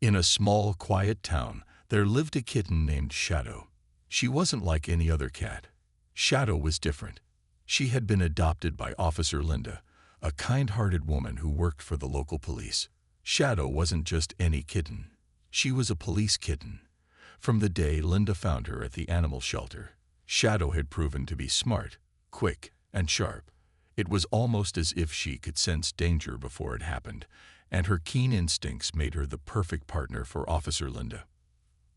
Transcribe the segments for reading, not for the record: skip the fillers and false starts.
In a small, quiet town, there lived a kitten named Shadow. She wasn't like any other cat. Shadow was different. She had been adopted by Officer Linda, a kind-hearted woman who worked for the local police. Shadow wasn't just any kitten. She was a police kitten. From the day Linda found her at the animal shelter, Shadow had proven to be smart, quick, and sharp. It was almost as if she could sense danger before it happened, and her keen instincts made her the perfect partner for Officer Linda.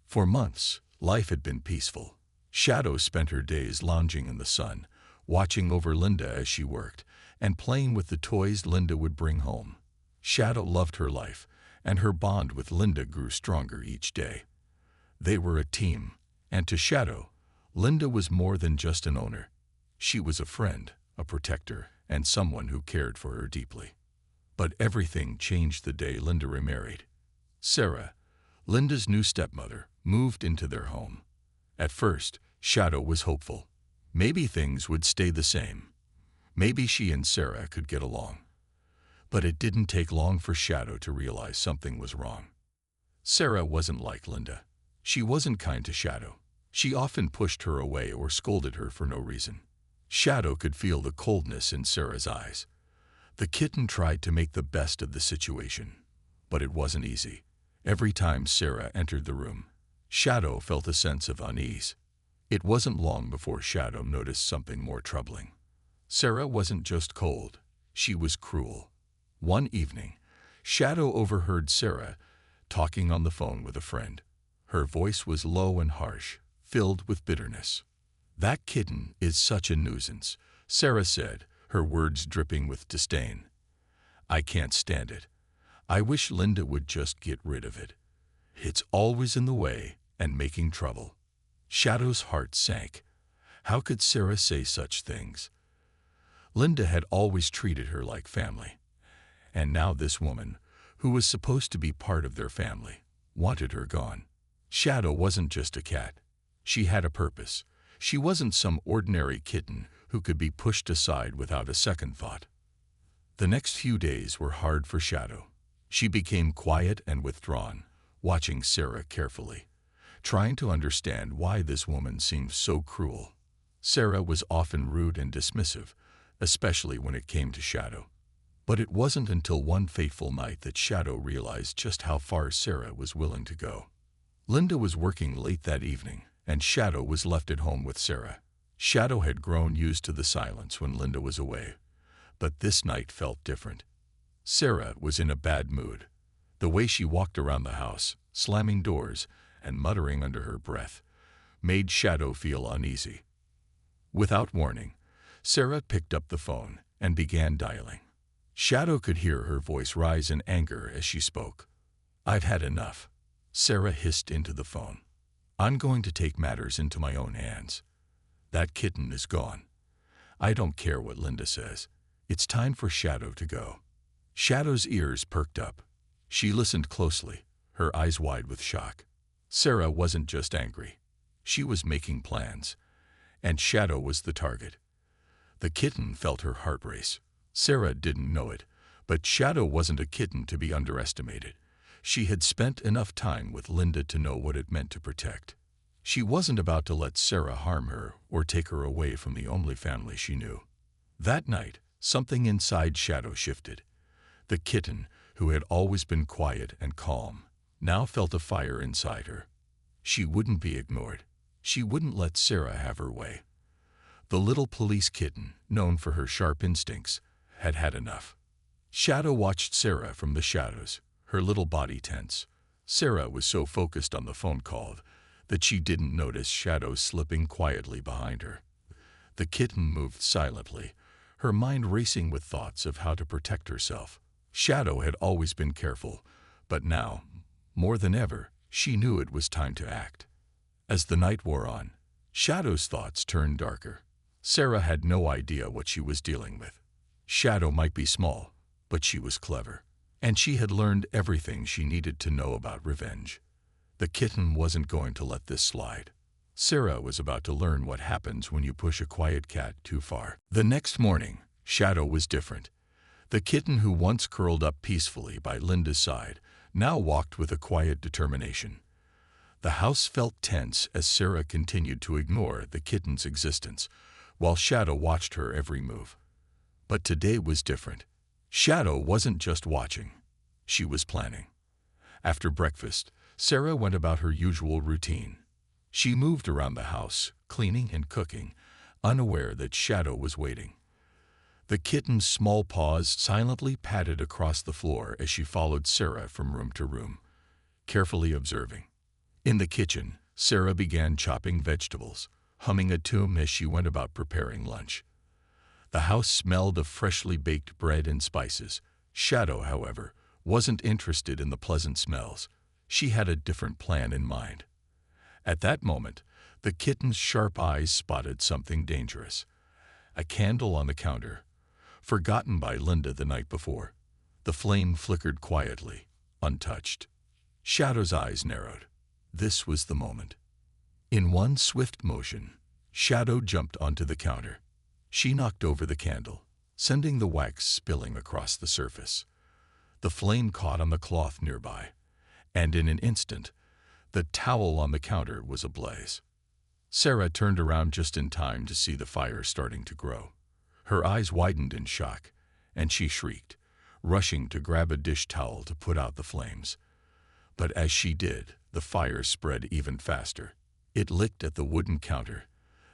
For months, life had been peaceful. Shadow spent her days lounging in the sun, watching over Linda as she worked, and playing with the toys Linda would bring home. Shadow loved her life, and her bond with Linda grew stronger each day. They were a team, and to Shadow, Linda was more than just an owner. She was a friend, a protector, and someone who cared for her deeply. But everything changed the day Linda remarried. Sarah, Linda's new stepmother, moved into their home. At first, Shadow was hopeful. Maybe things would stay the same. Maybe she and Sarah could get along. But it didn't take long for Shadow to realize something was wrong. Sarah wasn't like Linda. She wasn't kind to Shadow. She often pushed her away or scolded her for no reason. Shadow could feel the coldness in Sarah's eyes. The kitten tried to make the best of the situation, but it wasn't easy. Every time Sarah entered the room, Shadow felt a sense of unease. It wasn't long before Shadow noticed something more troubling. Sarah wasn't just cold, she was cruel. One evening, Shadow overheard Sarah talking on the phone with a friend. Her voice was low and harsh, filled with bitterness. "That kitten is such a nuisance," Sarah said, her words dripping with disdain. "I can't stand it. I wish Linda would just get rid of it. It's always in the way and making trouble." Shadow's heart sank. How could Sarah say such things? Linda had always treated her like family. And now this woman, who was supposed to be part of their family, wanted her gone. Shadow wasn't just a cat. She had a purpose. She wasn't some ordinary kitten who could be pushed aside without a second thought. The next few days were hard for Shadow. She became quiet and withdrawn, watching Sarah carefully, trying to understand why this woman seemed so cruel. Sarah was often rude and dismissive, especially when it came to Shadow. But it wasn't until one fateful night that Shadow realized just how far Sarah was willing to go. Linda was working late that evening, and Shadow was left at home with Sarah. Shadow had grown used to the silence when Linda was away, but this night felt different. Sarah was in a bad mood. The way she walked around the house, slamming doors and muttering under her breath, made Shadow feel uneasy. Without warning, Sarah picked up the phone and began dialing. Shadow could hear her voice rise in anger as she spoke. "I've had enough," Sarah hissed into the phone. "I'm going to take matters into my own hands. That kitten is gone. I don't care what Linda says. It's time for Shadow to go." Shadow's ears perked up. She listened closely, her eyes wide with shock. Sarah wasn't just angry. She was making plans, and Shadow was the target. The kitten felt her heart race. Sarah didn't know it, but Shadow wasn't a kitten to be underestimated. She had spent enough time with Linda to know what it meant to protect. She wasn't about to let Sarah harm her or take her away from the only family she knew. That night, something inside Shadow shifted. The kitten, who had always been quiet and calm, now felt a fire inside her. She wouldn't be ignored. She wouldn't let Sarah have her way. The little police kitten, known for her sharp instincts, had had enough. Shadow watched Sarah from the shadows, her little body tense. Sarah was so focused on the phone call that she didn't notice Shadow slipping quietly behind her. The kitten moved silently, her mind racing with thoughts of how to protect herself. Shadow had always been careful, but now, more than ever, she knew it was time to act. As the night wore on, Shadow's thoughts turned darker. Sarah had no idea what she was dealing with. Shadow might be small, but she was clever, and she had learned everything she needed to know about revenge. The kitten wasn't going to let this slide. Sarah was about to learn what happens when you push a quiet cat too far. The next morning, Shadow was different. The kitten who once curled up peacefully by Linda's side now walked with a quiet determination. The house felt tense as Sarah continued to ignore the kitten's existence, while Shadow watched her every move. But today was different. Shadow wasn't just watching. She was planning. After breakfast, Sarah went about her usual routine. She moved around the house, cleaning and cooking, unaware that Shadow was waiting. The kitten's small paws silently patted across the floor as she followed Sarah from room to room, carefully observing. In the kitchen, Sarah began chopping vegetables, humming a tune as she went about preparing lunch. The house smelled of freshly baked bread and spices. Shadow, however, wasn't interested in the pleasant smells. She had a different plan in mind. At that moment, the kitten's sharp eyes spotted something dangerous. A candle on the counter, forgotten by Linda the night before. The flame flickered quietly, untouched. Shadow's eyes narrowed. This was the moment. In one swift motion, Shadow jumped onto the counter. She knocked over the candle, sending the wax spilling across the surface. The flame caught on the cloth nearby, and in an instant, the towel on the counter was ablaze. Sarah turned around just in time to see the fire starting to grow. Her eyes widened in shock, and she shrieked, rushing to grab a dish towel to put out the flames. But as she did, the fire spread even faster. It licked at the wooden counter,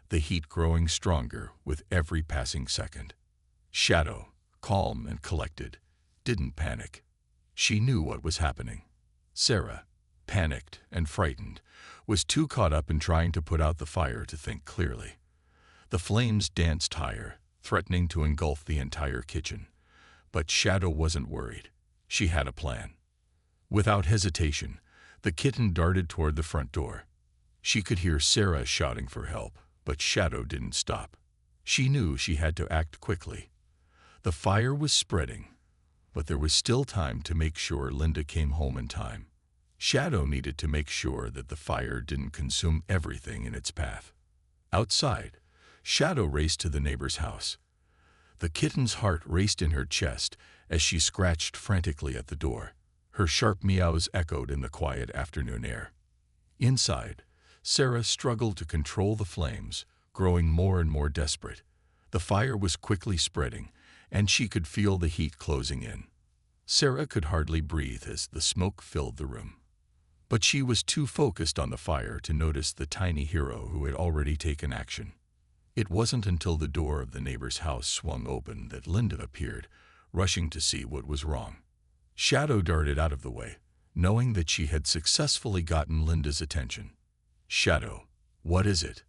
the heat growing stronger with every passing second. Shadow, calm and collected, didn't panic. She knew what was happening. Sarah, panicked and frightened, was too caught up in trying to put out the fire to think clearly. The flames danced higher, threatening to engulf the entire kitchen. But Shadow wasn't worried. She had a plan. Without hesitation, the kitten darted toward the front door. She could hear Sarah shouting for help, but Shadow didn't stop. She knew she had to act quickly. The fire was spreading, but there was still time to make sure Linda came home in time. Shadow needed to make sure that the fire didn't consume everything in its path. Outside, Shadow raced to the neighbor's house. The kitten's heart raced in her chest as she scratched frantically at the door. Her sharp meows echoed in the quiet afternoon air. Inside, Sarah struggled to control the flames, growing more and more desperate. The fire was quickly spreading, and she could feel the heat closing in. Sarah could hardly breathe as the smoke filled the room. But she was too focused on the fire to notice the tiny hero who had already taken action. It wasn't until the door of the neighbor's house swung open that Linda appeared, rushing to see what was wrong. Shadow darted out of the way, knowing that she had successfully gotten Linda's attention. "Shadow, what is it?"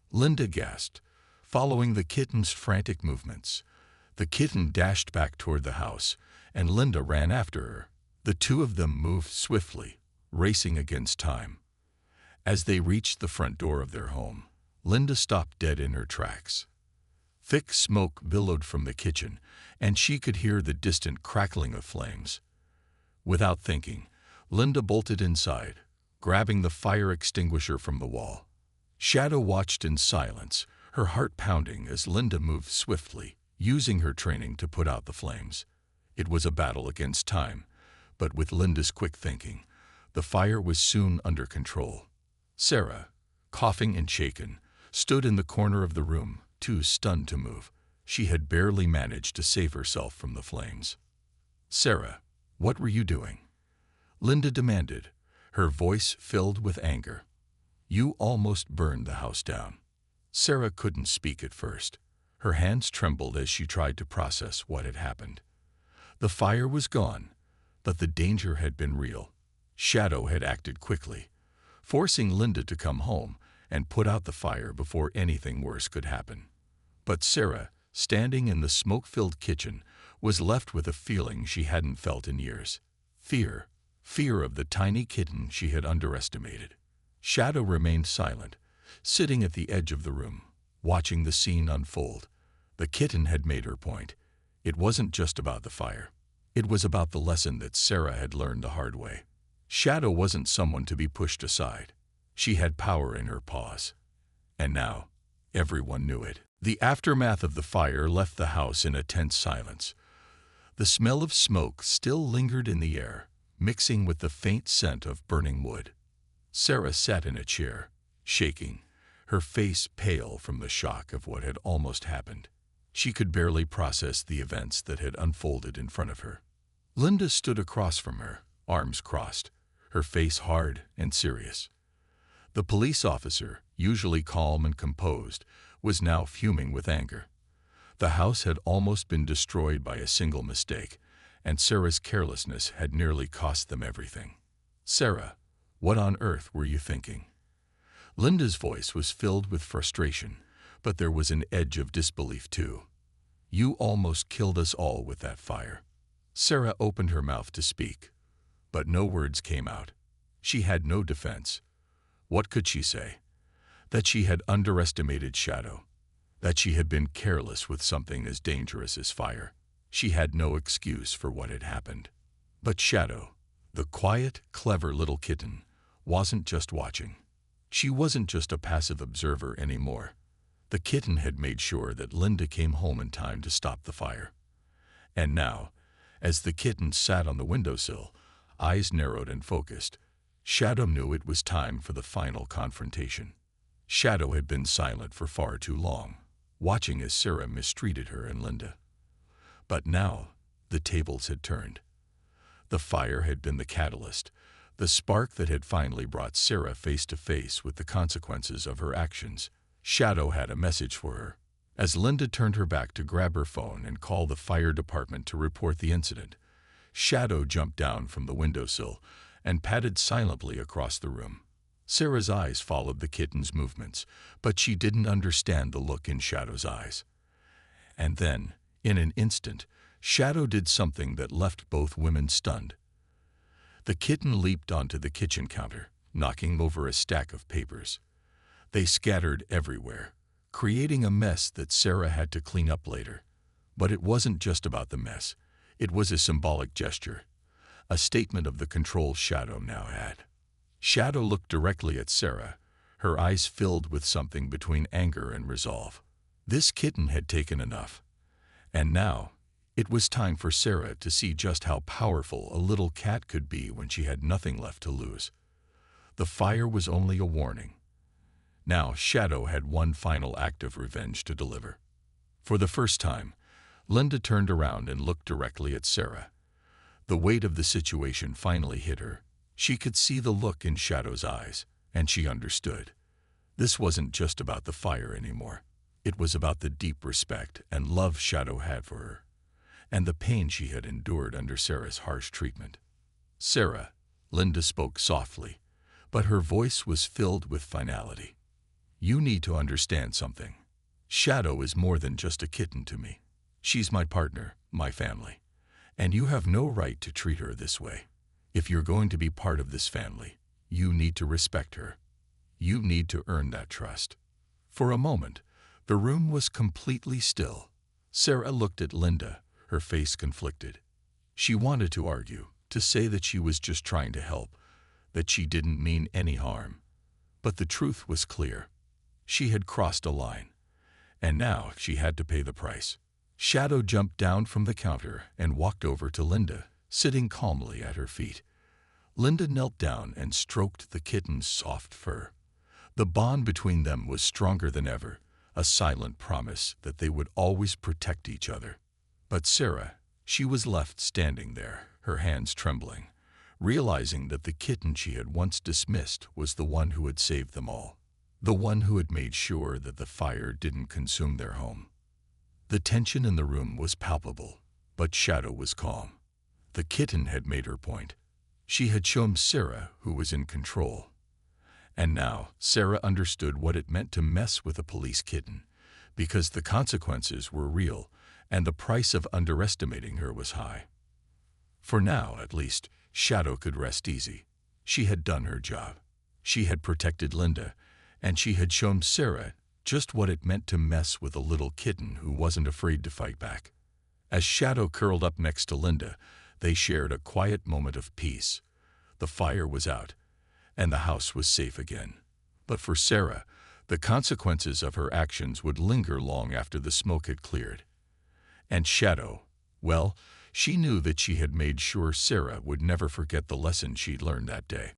Linda gasped, following the kitten's frantic movements. The kitten dashed back toward the house, and Linda ran after her. The two of them moved swiftly, racing against time. As they reached the front door of their home, Linda stopped dead in her tracks. Thick smoke billowed from the kitchen, and she could hear the distant crackling of flames. Without thinking, Linda bolted inside, grabbing the fire extinguisher from the wall. Shadow watched in silence, her heart pounding as Linda moved swiftly, using her training to put out the flames. It was a battle against time, but with Linda's quick thinking, the fire was soon under control. Sarah, coughing and shaken, stood in the corner of the room, too stunned to move. She had barely managed to save herself from the flames. "Sarah, what were you doing?" Linda demanded, her voice filled with anger. "You almost burned the house down." Sarah couldn't speak at first. Her hands trembled as she tried to process what had happened. The fire was gone, but the danger had been real. Shadow had acted quickly, forcing Linda to come home and put out the fire before anything worse could happen. But Sarah, standing in the smoke-filled kitchen, was left with a feeling she hadn't felt in years. Fear. Fear of the tiny kitten she had underestimated. Shadow remained silent, sitting at the edge of the room, watching the scene unfold. The kitten had made her point. It wasn't just about the fire. It was about the lesson that Sarah had learned the hard way. Shadow wasn't someone to be pushed aside. She had power in her paws. And now, everyone knew it. The aftermath of the fire left the house in a tense silence. The smell of smoke still lingered in the air, mixing with the faint scent of burning wood. Sarah sat in a chair, shaking, her face pale from the shock of what had almost happened. She could barely process the events that had unfolded in front of her. Linda stood across from her, arms crossed, her face hard and serious. The police officer, usually calm and composed, was now fuming with anger. The house had almost been destroyed by a single mistake, and Sarah's carelessness had nearly cost them everything. "Sarah, what on earth were you thinking?" Linda's voice was filled with frustration, but there was an edge of disbelief too. "You almost killed us all with that fire." Sarah opened her mouth to speak, but no words came out. She had no defense. What could she say? That she had underestimated Shadow, that she had been careless with something as dangerous as fire. She had no excuse for what had happened. But Shadow, the quiet, clever little kitten, wasn't just watching. She wasn't just a passive observer anymore. The kitten had made sure that Linda came home in time to stop the fire. And now, as the kitten sat on the windowsill, eyes narrowed and focused, Shadow knew it was time for the final confrontation. Shadow had been silent for far too long, watching as Sarah mistreated her and Linda. But now, the tables had turned. The fire had been the catalyst, the spark that had finally brought Sarah face to face with the consequences of her actions. Shadow had a message for her. As Linda turned her back to grab her phone and call the fire department to report the incident, Shadow jumped down from the windowsill and padded silently across the room. Sarah's eyes followed the kitten's movements, but she didn't understand the look in Shadow's eyes. And then, in an instant, Shadow did something that left both women stunned. The kitten leaped onto the kitchen counter, knocking over a stack of papers. They scattered everywhere, creating a mess that Sarah had to clean up later. But it wasn't just about the mess. It was a symbolic gesture, a statement of the control Shadow now had. Shadow looked directly at Sarah, her eyes filled with something between anger and resolve. This kitten had taken enough. And now, it was time for Sarah to see just how powerful a little cat could be when she had nothing left to lose. The fire was only a warning. Now Shadow had one final act of revenge to deliver. For the first time, Linda turned around and looked directly at Sarah. The weight of the situation finally hit her. She could see the look in Shadow's eyes, and she understood. This wasn't just about the fire anymore. It was about the deep respect and love Shadow had for her, and the pain she had endured under Sarah's harsh treatment. "Sarah," Linda spoke softly, but her voice was filled with finality. "You need to understand something. Shadow is more than just a kitten to me. She's my partner, my family, and you have no right to treat her this way. If you're going to be part of this family, you need to respect her. You need to earn that trust." For a moment, the room was completely still. Sarah looked at Linda, her face conflicted. She wanted to argue, to say that she was just trying to help, that she didn't mean any harm. But the truth was clear. She had crossed a line, and now she had to pay the price. Shadow jumped down from the counter and walked over to Linda, sitting calmly at her feet. Linda knelt down and stroked the kitten's soft fur. The bond between them was stronger than ever, a silent promise that they would always protect each other. But Sarah, she was left standing there, her hands trembling, realizing that the kitten she had once dismissed was the one who had saved them all, the one who had made sure that the fire didn't consume their home. The tension in the room was palpable, but Shadow was calm. The kitten had made her point. She had shown Sarah who was in control. And now Sarah understood what it meant to mess with a police kitten, because the consequences were real and the price of underestimating her was high. For now, at least, Shadow could rest easy. She had done her job. She had protected Linda, and she had shown Sarah just what it meant to mess with a little kitten who wasn't afraid to fight back. As Shadow curled up next to Linda, they shared a quiet moment of peace. The fire was out, and the house was safe again. But for Sarah, the consequences of her actions would linger long after the smoke had cleared. And Shadow, well, She knew that she had made sure Sarah would never forget the lesson she'd learned that day.